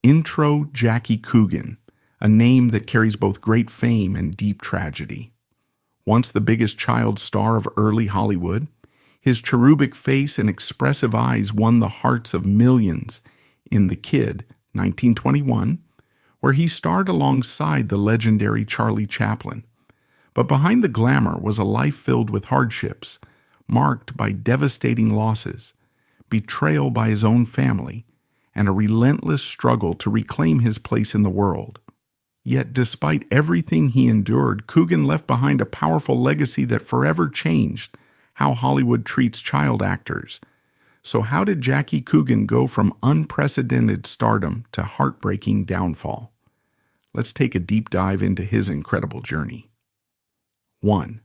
Intro Jackie Coogan, a name that carries both great fame and deep tragedy. Once the biggest child star of early Hollywood, his cherubic face and expressive eyes won the hearts of millions in The Kid, 1921, where he starred alongside the legendary Charlie Chaplin. But behind the glamour was a life filled with hardships, marked by devastating losses, betrayal by his own family, and a relentless struggle to reclaim his place in the world. Yet despite everything he endured, Coogan left behind a powerful legacy that forever changed how Hollywood treats child actors. So how did Jackie Coogan go from unprecedented stardom to heartbreaking downfall? Let's take a deep dive into his incredible journey. 1.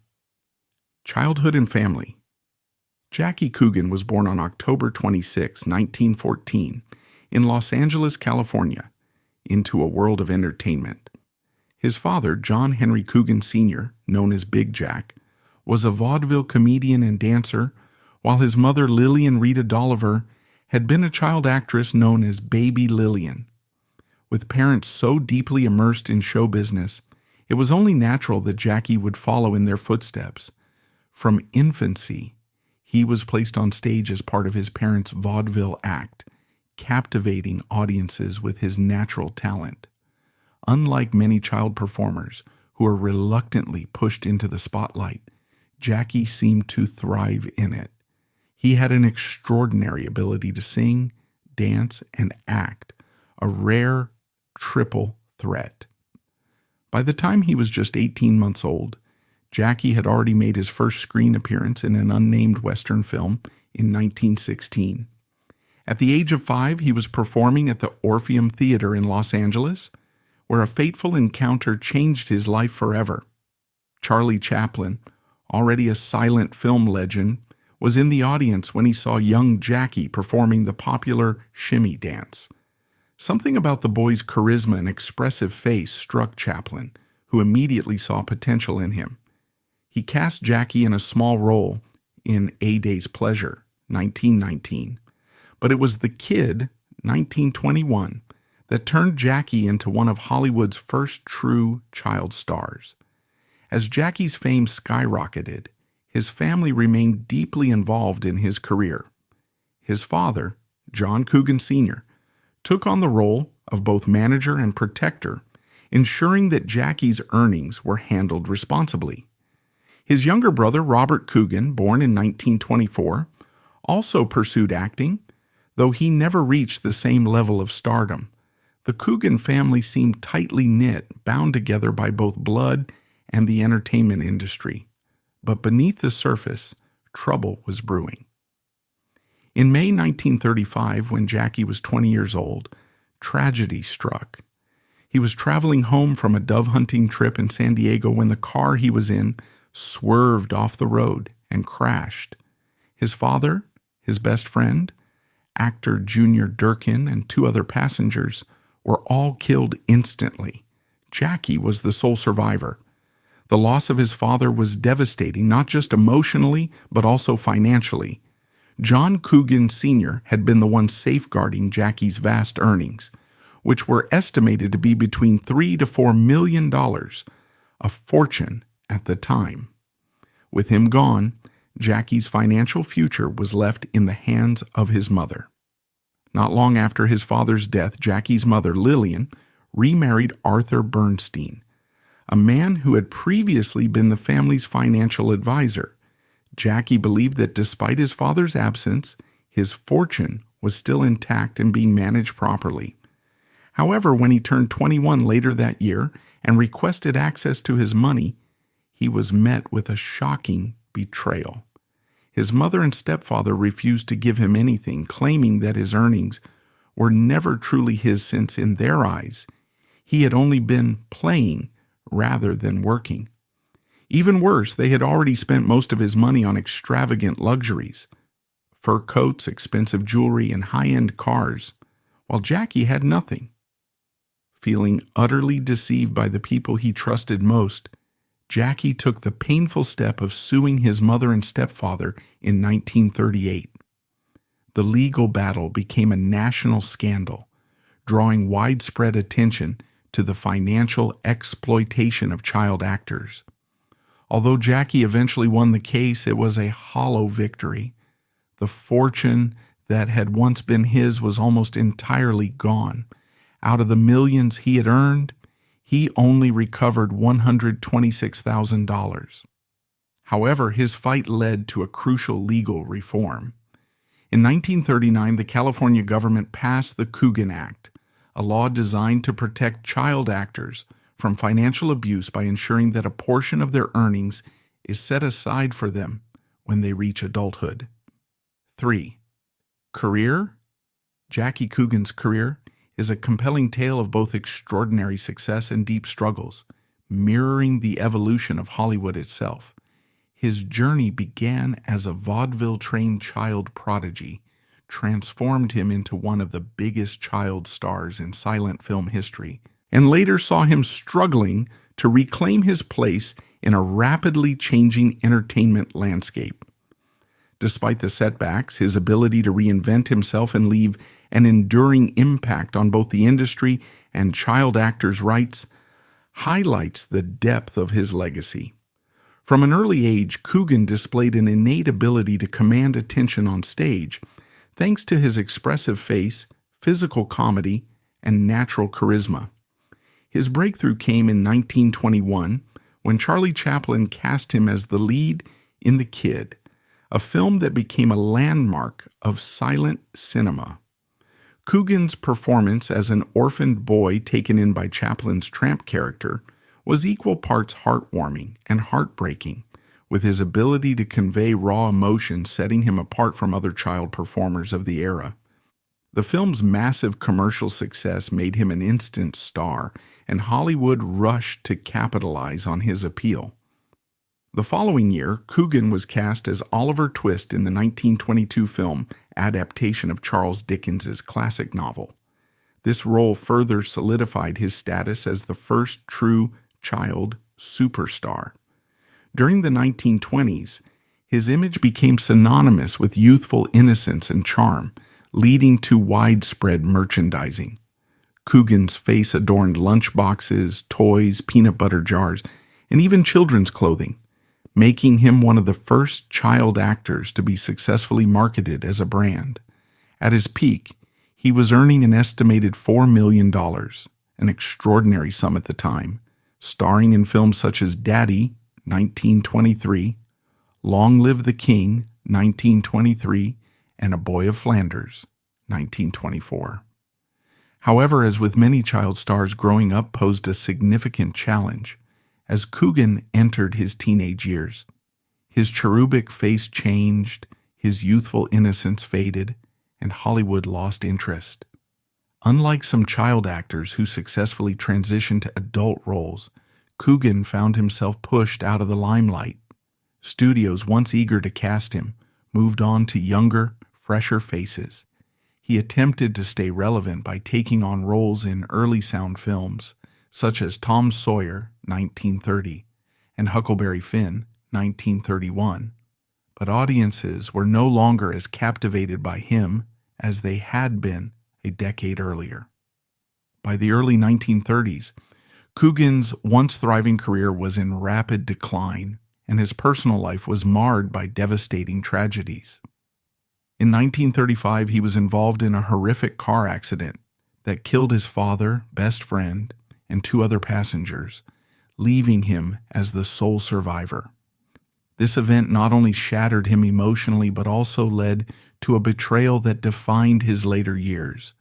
Childhood and family. Jackie Coogan was born on October 26, 1914, in Los Angeles, California, into a world of entertainment. His father, John Henry Coogan Sr., known as Big Jack, was a vaudeville comedian and dancer, while his mother, Lillian Rita Dolliver, had been a child actress known as Baby Lillian. With parents so deeply immersed in show business, it was only natural that Jackie would follow in their footsteps. From infancy, he was placed on stage as part of his parents' vaudeville act, captivating audiences with his natural talent. Unlike many child performers who are reluctantly pushed into the spotlight, Jackie seemed to thrive in it. He had an extraordinary ability to sing, dance, and act, a rare triple threat. By the time he was just 18 months old, Jackie had already made his first screen appearance in an unnamed Western film in 1916. At the age of 5, he was performing at the Orpheum Theater in Los Angeles, where a fateful encounter changed his life forever. Charlie Chaplin, already a silent film legend, was in the audience when he saw young Jackie performing the popular shimmy dance. Something about the boy's charisma and expressive face struck Chaplin, who immediately saw potential in him. He cast Jackie in a small role in A Day's Pleasure, 1919, but it was The Kid, 1921, that turned Jackie into one of Hollywood's first true child stars. As Jackie's fame skyrocketed, his family remained deeply involved in his career. His father, John Coogan Sr., took on the role of both manager and protector, ensuring that Jackie's earnings were handled responsibly. His younger brother, Robert Coogan, born in 1924, also pursued acting, though he never reached the same level of stardom. The Coogan family seemed tightly knit, bound together by both blood and the entertainment industry. But beneath the surface, trouble was brewing. In May 1935, when Jackie was 20 years old, tragedy struck. He was traveling home from a dove hunting trip in San Diego when the car he was in swerved off the road and crashed. His father, his best friend, actor Junior Durkin, and 2 other passengers were all killed instantly. Jackie was the sole survivor. The loss of his father was devastating, not just emotionally, but also financially. John Coogan Sr. had been the one safeguarding Jackie's vast earnings, which were estimated to be between $3 to $4 million, a fortune at the time. With him gone, Jackie's financial future was left in the hands of his mother. Not long after his father's death, Jackie's mother, Lillian, remarried Arthur Bernstein, a man who had previously been the family's financial advisor. Jackie believed that despite his father's absence, his fortune was still intact and being managed properly. However, when he turned 21 later that year and requested access to his money, he was met with a shocking betrayal. His mother and stepfather refused to give him anything, claiming that his earnings were never truly his since, in their eyes, he had only been playing rather than working. Even worse, they had already spent most of his money on extravagant luxuries, fur coats, expensive jewelry, and high-end cars, while Jackie had nothing. Feeling utterly deceived by the people he trusted most, Jackie took the painful step of suing his mother and stepfather in 1938. The legal battle became a national scandal, drawing widespread attention to the financial exploitation of child actors. Although Jackie eventually won the case, it was a hollow victory. The fortune that had once been his was almost entirely gone. Out of the millions he had earned, he only recovered $126,000. However, his fight led to a crucial legal reform. In 1939, the California government passed the Coogan Act, a law designed to protect child actors from financial abuse by ensuring that a portion of their earnings is set aside for them when they reach adulthood. 3. Career. Jackie Coogan's career is a compelling tale of both extraordinary success and deep struggles, mirroring the evolution of Hollywood itself. His journey began as a vaudeville-trained child prodigy, transformed him into one of the biggest child stars in silent film history, and later saw him struggling to reclaim his place in a rapidly changing entertainment landscape. Despite the setbacks, his ability to reinvent himself and leave an enduring impact on both the industry and child actors' rights highlights the depth of his legacy. From an early age, Coogan displayed an innate ability to command attention on stage, thanks to his expressive face, physical comedy, and natural charisma. His breakthrough came in 1921 when Charlie Chaplin cast him as the lead in The Kid, a film that became a landmark of silent cinema. Coogan's performance as an orphaned boy taken in by Chaplin's tramp character was equal parts heartwarming and heartbreaking, with his ability to convey raw emotion setting him apart from other child performers of the era. The film's massive commercial success made him an instant star, and Hollywood rushed to capitalize on his appeal. The following year, Coogan was cast as Oliver Twist in the 1922 film adaptation of Charles Dickens's classic novel. This role further solidified his status as the first true child superstar. During the 1920s, his image became synonymous with youthful innocence and charm, leading to widespread merchandising. Coogan's face adorned lunchboxes, toys, peanut butter jars, and even children's clothing, making him one of the first child actors to be successfully marketed as a brand. At his peak, he was earning an estimated $4 million, an extraordinary sum at the time, starring in films such as Daddy, 1923, Long Live the King, 1923, and A Boy of Flanders, 1924. However, as with many child stars, growing up posed a significant challenge. As Coogan entered his teenage years, his cherubic face changed, his youthful innocence faded, and Hollywood lost interest. Unlike some child actors who successfully transitioned to adult roles, Coogan found himself pushed out of the limelight. Studios, once eager to cast him, moved on to younger, fresher faces. He attempted to stay relevant by taking on roles in early sound films, such as Tom Sawyer, 1930, and Huckleberry Finn, 1931. But audiences were no longer as captivated by him as they had been a decade earlier. By the early 1930s, Coogan's once thriving career was in rapid decline, and his personal life was marred by devastating tragedies. In 1935, he was involved in a horrific car accident that killed his father, best friend, and 2 other passengers, leaving him as the sole survivor. This event not only shattered him emotionally, but also led to a betrayal that defined his later years.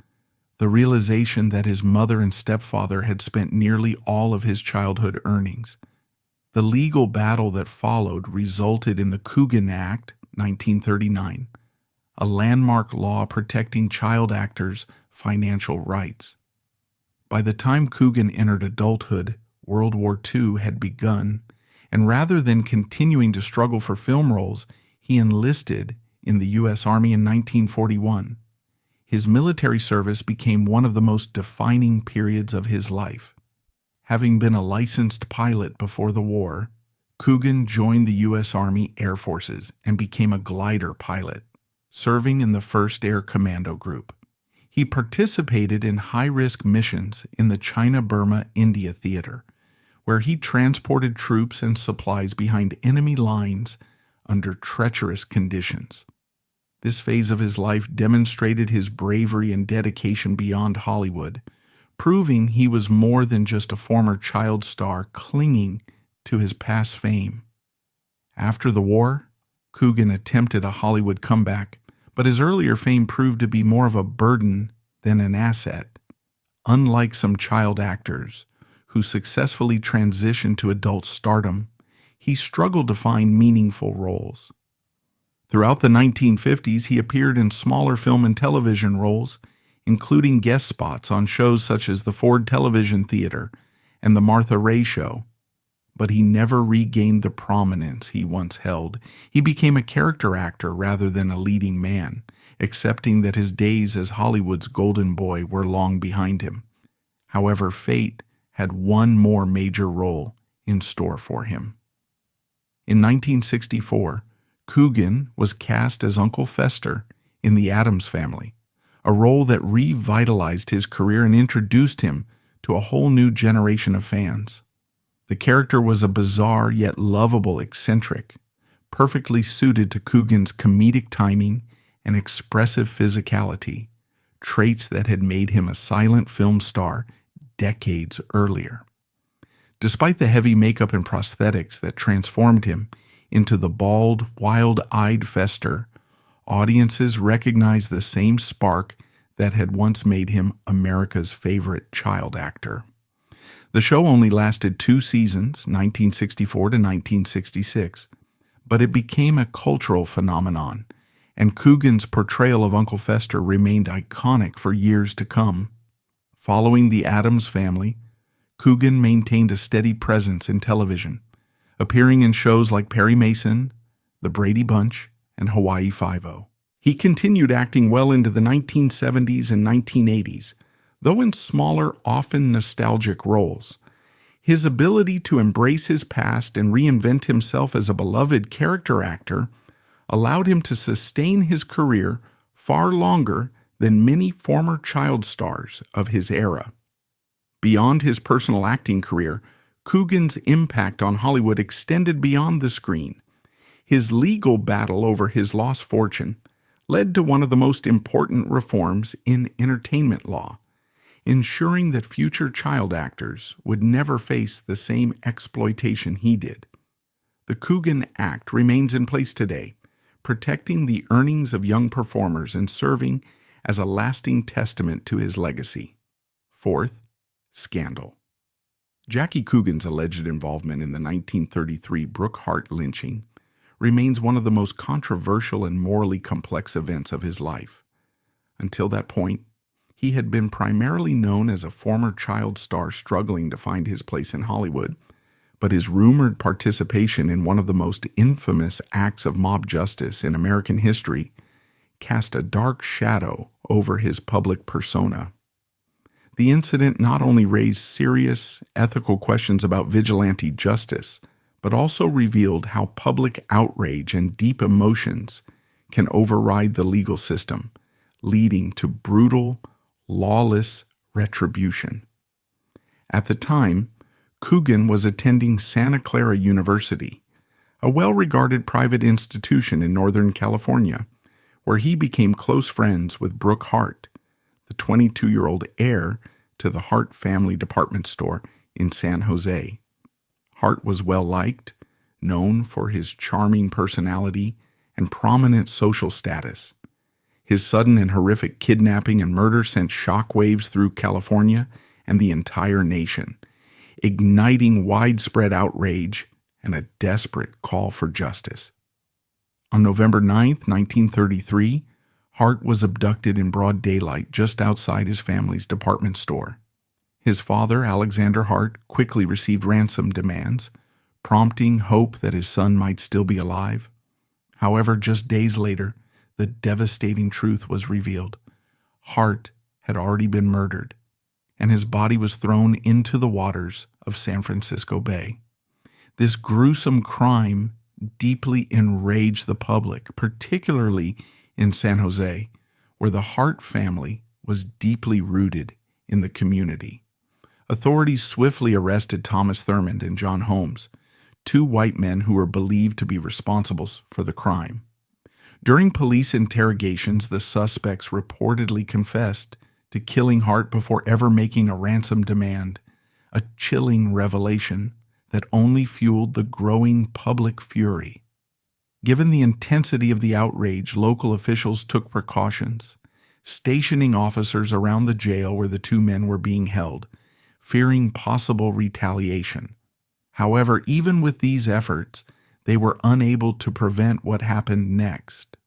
The realization that his mother and stepfather had spent nearly all of his childhood earnings. The legal battle that followed resulted in the Coogan Act, 1939, a landmark law protecting child actors' financial rights. By the time Coogan entered adulthood, World War II had begun, and rather than continuing to struggle for film roles, he enlisted in the U.S. Army in 1941. His military service became one of the most defining periods of his life. Having been a licensed pilot before the war, Coogan joined the U.S. Army Air Forces and became a glider pilot, serving in the 1st Air Commando Group. He participated in high-risk missions in the China-Burma-India theater, where he transported troops and supplies behind enemy lines under treacherous conditions. This phase of his life demonstrated his bravery and dedication beyond Hollywood, proving he was more than just a former child star clinging to his past fame. After the war, Coogan attempted a Hollywood comeback, but his earlier fame proved to be more of a burden than an asset. Unlike some child actors who successfully transitioned to adult stardom, he struggled to find meaningful roles. Throughout the 1950s, he appeared in smaller film and television roles, including guest spots on shows such as the Ford Television Theater and The Martha Raye Show. But he never regained the prominence he once held. He became a character actor rather than a leading man, accepting that his days as Hollywood's golden boy were long behind him. However, fate had one more major role in store for him. In 1964, Coogan was cast as Uncle Fester in The Addams Family, a role that revitalized his career and introduced him to a whole new generation of fans. The character was a bizarre yet lovable eccentric, perfectly suited to Coogan's comedic timing and expressive physicality, traits that had made him a silent film star decades earlier. Despite the heavy makeup and prosthetics that transformed him into the bald, wild-eyed Fester, audiences recognized the same spark that had once made him America's favorite child actor. The show only lasted 2 seasons, 1964 to 1966, but it became a cultural phenomenon, and Coogan's portrayal of Uncle Fester remained iconic for years to come. Following The Addams Family, Coogan maintained a steady presence in television, appearing in shows like Perry Mason, The Brady Bunch, and Hawaii Five-0. He continued acting well into the 1970s and 1980s, though in smaller, often nostalgic roles. His ability to embrace his past and reinvent himself as a beloved character actor allowed him to sustain his career far longer than many former child stars of his era. Beyond his personal acting career, Coogan's impact on Hollywood extended beyond the screen. His legal battle over his lost fortune led to one of the most important reforms in entertainment law, ensuring that future child actors would never face the same exploitation he did. The Coogan Act remains in place today, protecting the earnings of young performers and serving as a lasting testament to his legacy. Fourth, scandal. Jackie Coogan's alleged involvement in the 1933 Brooke Hart lynching remains one of the most controversial and morally complex events of his life. Until that point, he had been primarily known as a former child star struggling to find his place in Hollywood, but his rumored participation in one of the most infamous acts of mob justice in American history cast a dark shadow over his public persona. The incident not only raised serious ethical questions about vigilante justice, but also revealed how public outrage and deep emotions can override the legal system, leading to brutal, lawless retribution. At the time, Coogan was attending Santa Clara University, a well-regarded private institution in Northern California, where he became close friends with Brooke Hart, the 22-year-old heir to the Hart family department store in San Jose. Hart was well-liked, known for his charming personality and prominent social status. His sudden and horrific kidnapping and murder sent shockwaves through California and the entire nation, igniting widespread outrage and a desperate call for justice. On November 9, 1933, Hart was abducted in broad daylight just outside his family's department store. His father, Alexander Hart, quickly received ransom demands, prompting hope that his son might still be alive. However, just days later, the devastating truth was revealed. Hart had already been murdered, and his body was thrown into the waters of San Francisco Bay. This gruesome crime deeply enraged the public, particularly in San Jose, where the Hart family was deeply rooted in the community. Authorities swiftly arrested Thomas Thurmond and John Holmes, two white men who were believed to be responsible for the crime. During police interrogations, the suspects reportedly confessed to killing Hart before ever making a ransom demand, a chilling revelation that only fueled the growing public fury. Given the intensity of the outrage, local officials took precautions, stationing officers around the jail where the two men were being held, fearing possible retaliation. However, even with these efforts, they were unable to prevent what happened next.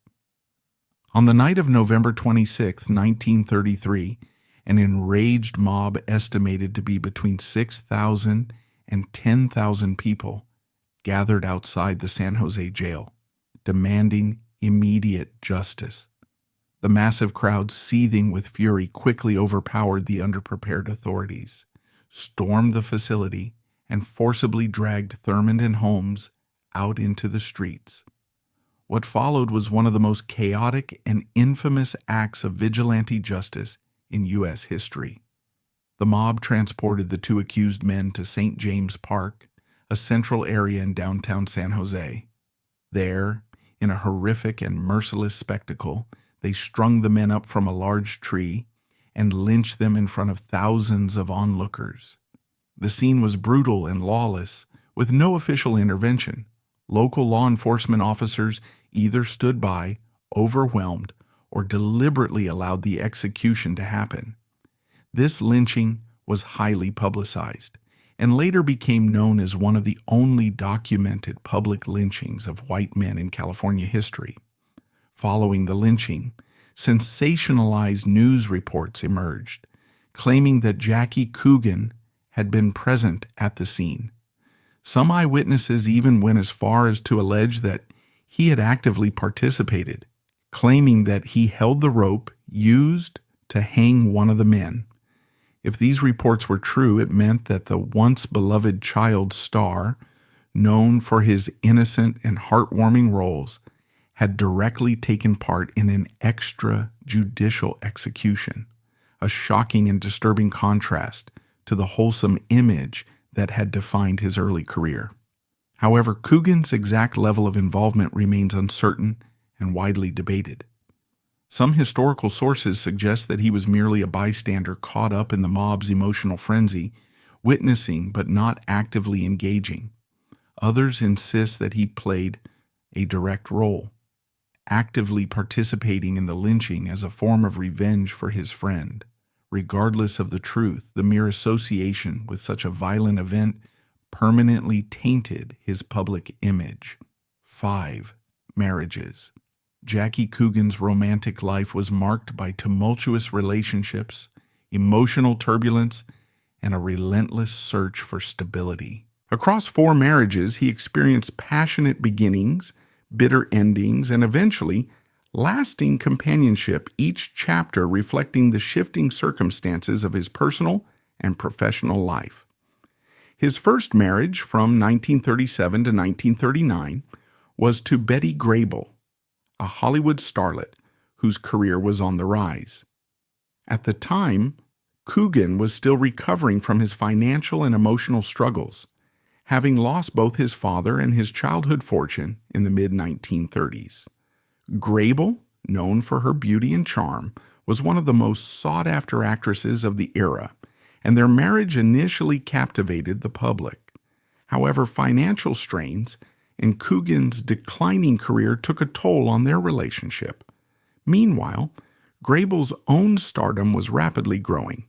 On the night of November 26, 1933, an enraged mob estimated to be between 6,000 and 10,000 people gathered outside the San Jose jail, demanding immediate justice. The massive crowd, seething with fury, quickly overpowered the underprepared authorities, stormed the facility, and forcibly dragged Thurmond and Holmes out into the streets. What followed was one of the most chaotic and infamous acts of vigilante justice in U.S. history. The mob transported the two accused men to St. James Park, a central area in downtown San Jose. There, in a horrific and merciless spectacle, they strung the men up from a large tree and lynched them in front of thousands of onlookers. The scene was brutal and lawless, with no official intervention. Local law enforcement officers either stood by, overwhelmed, or deliberately allowed the execution to happen. This lynching was highly publicized and later became known as one of the only documented public lynchings of white men in California history. Following the lynching, sensationalized news reports emerged, claiming that Jackie Coogan had been present at the scene. Some eyewitnesses even went as far as to allege that he had actively participated, claiming that he held the rope used to hang one of the men. If these reports were true, it meant that the once beloved child star, known for his innocent and heartwarming roles, had directly taken part in an extrajudicial execution, a shocking and disturbing contrast to the wholesome image that had defined his early career. However, Coogan's exact level of involvement remains uncertain and widely debated. Some historical sources suggest that he was merely a bystander caught up in the mob's emotional frenzy, witnessing but not actively engaging. Others insist that he played a direct role, actively participating in the lynching as a form of revenge for his friend. Regardless of the truth, the mere association with such a violent event permanently tainted his public image. 5. Marriages. Jackie Coogan's romantic life was marked by tumultuous relationships, emotional turbulence, and a relentless search for stability. Across 4 marriages, he experienced passionate beginnings, bitter endings, and eventually lasting companionship, each chapter reflecting the shifting circumstances of his personal and professional life. His first marriage, from 1937 to 1939, was to Betty Grable, a Hollywood starlet whose career was on the rise. At the time, Coogan was still recovering from his financial and emotional struggles, having lost both his father and his childhood fortune in the mid-1930s. Grable, known for her beauty and charm, was one of the most sought-after actresses of the era, and their marriage initially captivated the public. However, financial strains and Coogan's declining career took a toll on their relationship. Meanwhile, Grable's own stardom was rapidly growing,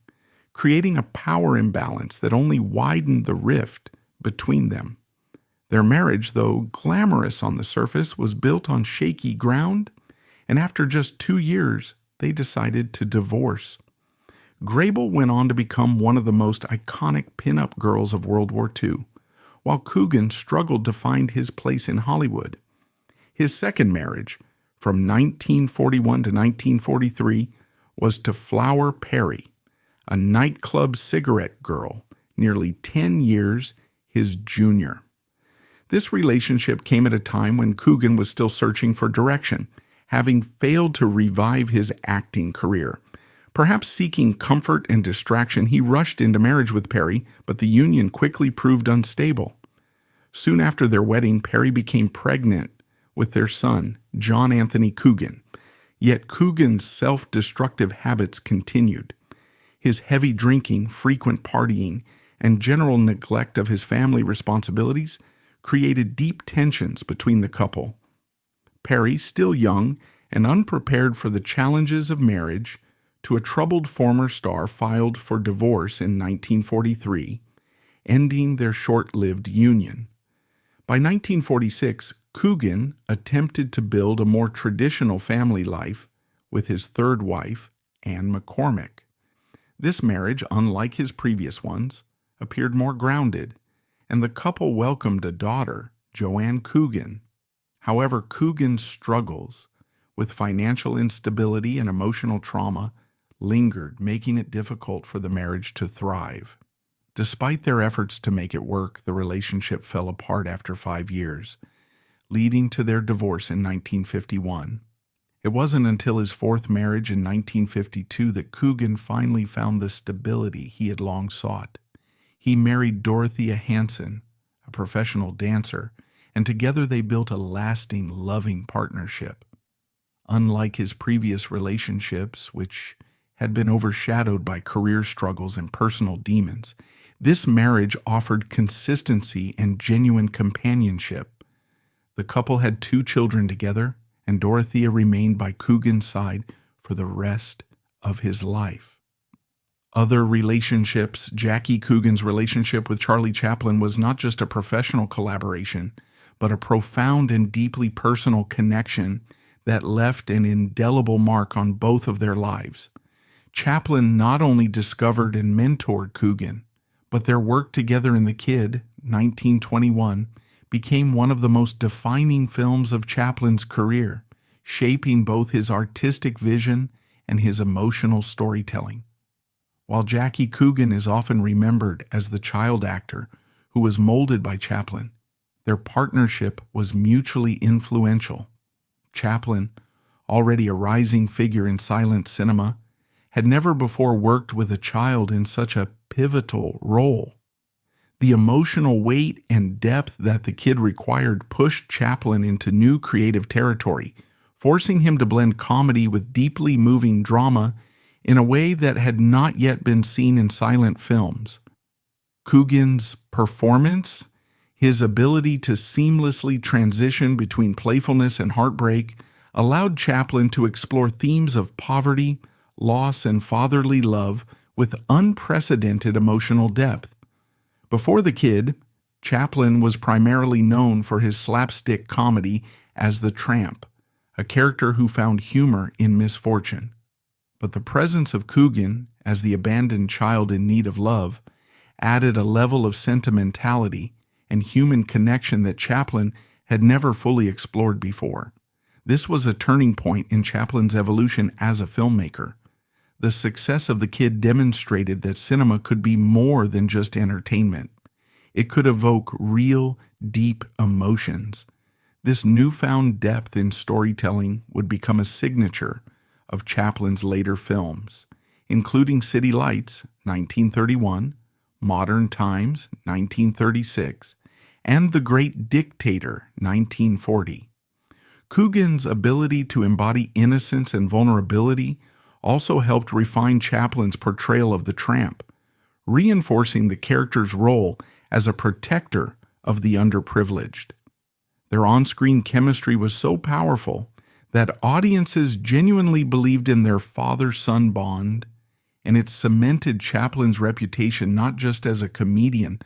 creating a power imbalance that only widened the rift between them. Their marriage, though glamorous on the surface, was built on shaky ground, and after just 2 years, they decided to divorce. Grable went on to become one of the most iconic pin-up girls of World War II, while Coogan struggled to find his place in Hollywood. His second marriage, from 1941 to 1943, was to Flower Perry, a nightclub cigarette girl, nearly 10 years his junior. This relationship came at a time when Coogan was still searching for direction, having failed to revive his acting career, Perhaps seeking comfort and distraction, he rushed into marriage with Perry, but the union quickly proved unstable. Soon after their wedding, Perry became pregnant with their son, John Anthony Coogan. Yet Coogan's self-destructive habits continued. His heavy drinking, frequent partying, and general neglect of his family responsibilities created deep tensions between the couple. Perry, still young and unprepared for the challenges of marriage to a troubled former star, filed for divorce in 1943, ending their short-lived union. By 1946, Coogan attempted to build a more traditional family life with his third wife, Anne McCormick. This marriage, unlike his previous ones, appeared more grounded, and the couple welcomed a daughter, Joanne Coogan. However, Coogan's struggles with financial instability and emotional trauma lingered, making it difficult for the marriage to thrive. Despite their efforts to make it work, the relationship fell apart after 5 years, leading to their divorce in 1951. It wasn't until his fourth marriage in 1952 that Coogan finally found the stability he had long sought. He married Dorothea Hanson, a professional dancer, and together they built a lasting, loving partnership. Unlike his previous relationships, which had been overshadowed by career struggles and personal demons, this marriage offered consistency and genuine companionship. The couple had 2 children together, and Dorothea remained by Coogan's side for the rest of his life. Other relationships. Jackie Coogan's relationship with Charlie Chaplin was not just a professional collaboration, but a profound and deeply personal connection that left an indelible mark on both of their lives. Chaplin not only discovered and mentored Coogan, but their work together in The Kid, 1921, became one of the most defining films of Chaplin's career, shaping both his artistic vision and his emotional storytelling. While Jackie Coogan is often remembered as the child actor who was molded by Chaplin, their partnership was mutually influential. Chaplin, already a rising figure in silent cinema, had never before worked with a child in such a pivotal role. The emotional weight and depth that The Kid required pushed Chaplin into new creative territory, forcing him to blend comedy with deeply moving drama in a way that had not yet been seen in silent films. Coogan's performance, his ability to seamlessly transition between playfulness and heartbreak, allowed Chaplin to explore themes of poverty, loss, and fatherly love with unprecedented emotional depth. Before The Kid, Chaplin was primarily known for his slapstick comedy as the Tramp, a character who found humor in misfortune. But the presence of Coogan as the abandoned child in need of love added a level of sentimentality and human connection that Chaplin had never fully explored before. This was a turning point in Chaplin's evolution as a filmmaker. The success of The Kid demonstrated that cinema could be more than just entertainment. It could evoke real, deep emotions. This newfound depth in storytelling would become a signature of Chaplin's later films, including City Lights, 1931, Modern Times, 1936, and The Great Dictator, 1940. Coogan's ability to embody innocence and vulnerability also helped refine Chaplin's portrayal of the Tramp, reinforcing the character's role as a protector of the underprivileged. Their on-screen chemistry was so powerful that audiences genuinely believed in their father-son bond, and it cemented Chaplin's reputation not just as a comedian,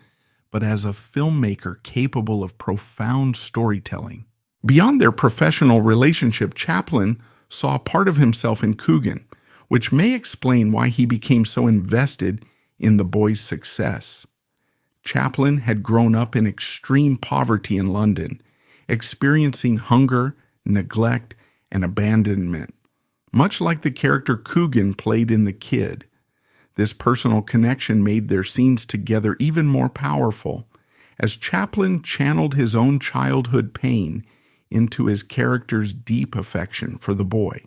but as a filmmaker capable of profound storytelling. Beyond their professional relationship, Chaplin saw part of himself in Coogan, which may explain why he became so invested in the boy's success. Chaplin had grown up in extreme poverty in London, experiencing hunger, neglect, and abandonment, much like the character Coogan played in The Kid. This personal connection made their scenes together even more powerful, as Chaplin channeled his own childhood pain into his character's deep affection for the boy.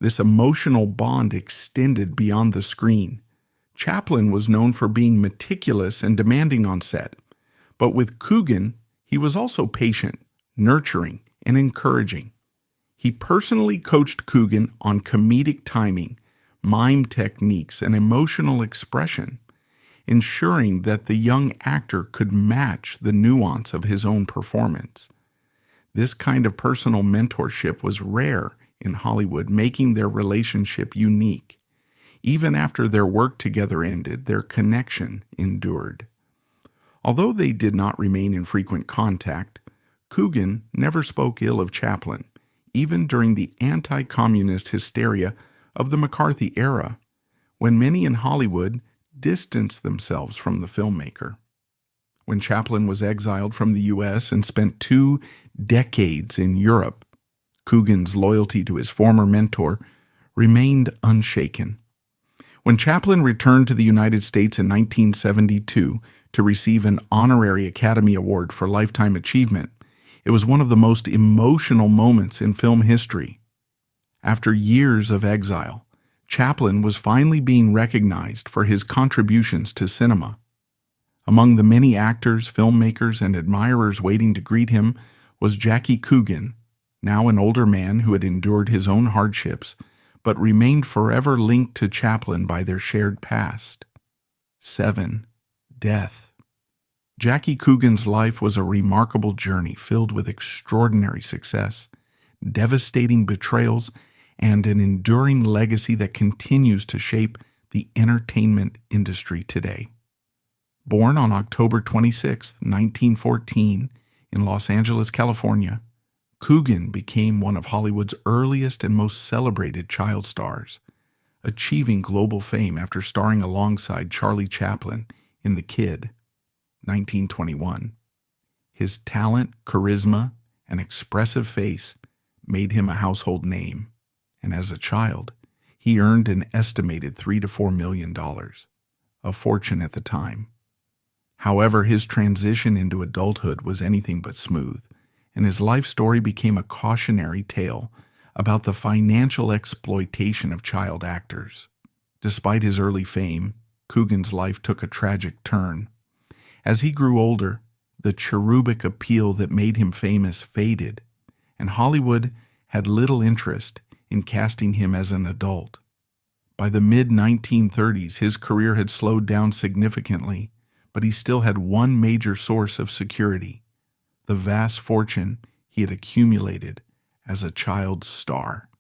This emotional bond extended beyond the screen. Chaplin was known for being meticulous and demanding on set, but with Coogan, he was also patient, nurturing, and encouraging. He personally coached Coogan on comedic timing, mime techniques, and emotional expression, ensuring that the young actor could match the nuance of his own performance. This kind of personal mentorship was rare in Hollywood, making their relationship unique. Even after their work together ended, their connection endured. Although they did not remain in frequent contact, Coogan never spoke ill of Chaplin, even during the anti-communist hysteria of the McCarthy era, when many in Hollywood distanced themselves from the filmmaker. When Chaplin was exiled from the U.S. and spent 2 decades in Europe, Coogan's loyalty to his former mentor remained unshaken. When Chaplin returned to the United States in 1972 to receive an honorary Academy Award for Lifetime Achievement, it was one of the most emotional moments in film history. After years of exile, Chaplin was finally being recognized for his contributions to cinema. Among the many actors, filmmakers, and admirers waiting to greet him was Jackie Coogan, now an older man who had endured his own hardships, but remained forever linked to Chaplin by their shared past. 7. Death. Jackie Coogan's life was a remarkable journey filled with extraordinary success, devastating betrayals, and an enduring legacy that continues to shape the entertainment industry today. Born on October 26, 1914, in Los Angeles, California, Coogan became one of Hollywood's earliest and most celebrated child stars, achieving global fame after starring alongside Charlie Chaplin in The Kid, 1921. His talent, charisma, and expressive face made him a household name, and as a child, he earned an estimated $3 to $4 million, a fortune at the time. However, his transition into adulthood was anything but smooth, and his life story became a cautionary tale about the financial exploitation of child actors. Despite his early fame, Coogan's life took a tragic turn. As he grew older, the cherubic appeal that made him famous faded, and Hollywood had little interest in casting him as an adult. By the mid-1930s, his career had slowed down significantly, but he still had one major source of security: the vast fortune he had accumulated as a child star.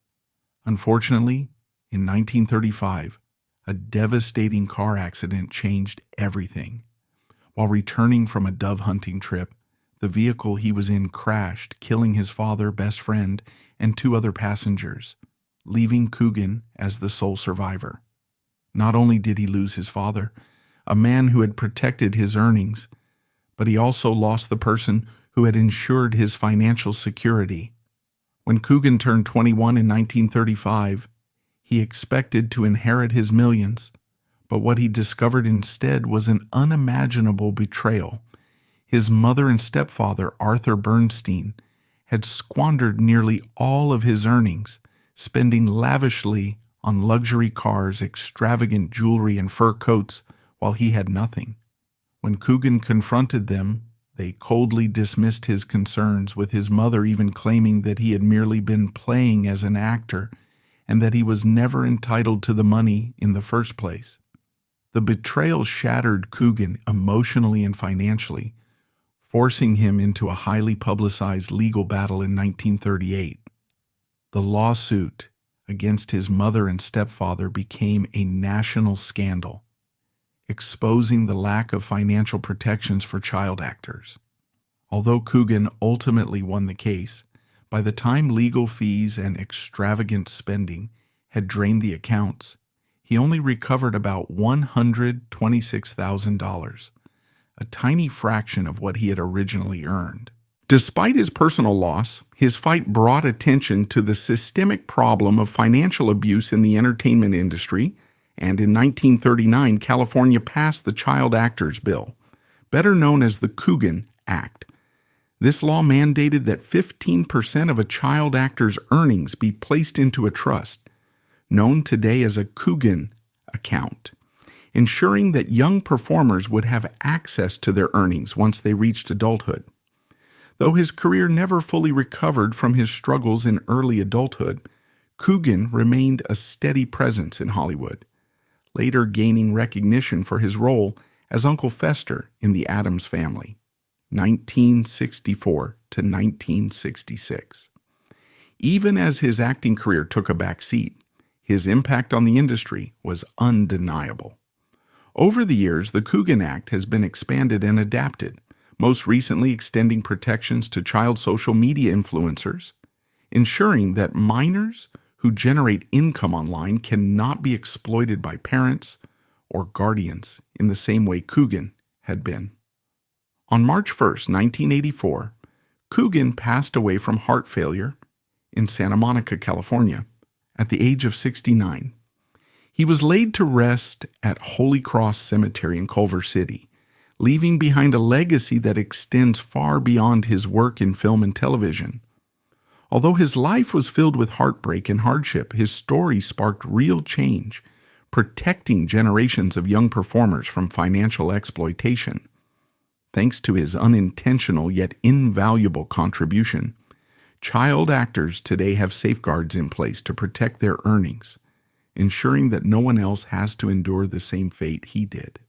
Unfortunately, in 1935, a devastating car accident changed everything. While returning from a dove hunting trip, the vehicle he was in crashed, killing his father, best friend, and 2 other passengers, leaving Coogan as the sole survivor. Not only did he lose his father, a man who had protected his earnings, but he also lost the person who had ensured his financial security. When Coogan turned 21 in 1935, he expected to inherit his millions, but what he discovered instead was an unimaginable betrayal. His mother and stepfather, Arthur Bernstein, had squandered nearly all of his earnings, spending lavishly on luxury cars, extravagant jewelry, and fur coats, while he had nothing. When Coogan confronted them, they coldly dismissed his concerns, with his mother even claiming that he had merely been playing as an actor and that he was never entitled to the money in the first place. The betrayal shattered Coogan emotionally and financially, forcing him into a highly publicized legal battle in 1938. The lawsuit against his mother and stepfather became a national scandal, exposing the lack of financial protections for child actors. Although Coogan ultimately won the case, by the time legal fees and extravagant spending had drained the accounts, he only recovered about $126,000, a tiny fraction of what he had originally earned. Despite his personal loss, his fight brought attention to the systemic problem of financial abuse in the entertainment industry, and in 1939, California passed the Child Actors Bill, better known as the Coogan Act. This law mandated that 15% of a child actor's earnings be placed into a trust, known today as a Coogan account, ensuring that young performers would have access to their earnings once they reached adulthood. Though his career never fully recovered from his struggles in early adulthood, Coogan remained a steady presence in Hollywood, later gaining recognition for his role as Uncle Fester in The Addams Family, 1964 to 1966. Even as his acting career took a back seat, his impact on the industry was undeniable. Over the years, the Coogan Act has been expanded and adapted, most recently extending protections to child social media influencers, ensuring that minors who generate income online cannot be exploited by parents or guardians in the same way Coogan had been. On March 1, 1984, Coogan passed away from heart failure in Santa Monica, California, at the age of 69. He was laid to rest at Holy Cross Cemetery in Culver City, leaving behind a legacy that extends far beyond his work in film and television. Although his life was filled with heartbreak and hardship, his story sparked real change, protecting generations of young performers from financial exploitation. Thanks to his unintentional yet invaluable contribution, child actors today have safeguards in place to protect their earnings, ensuring that no one else has to endure the same fate he did.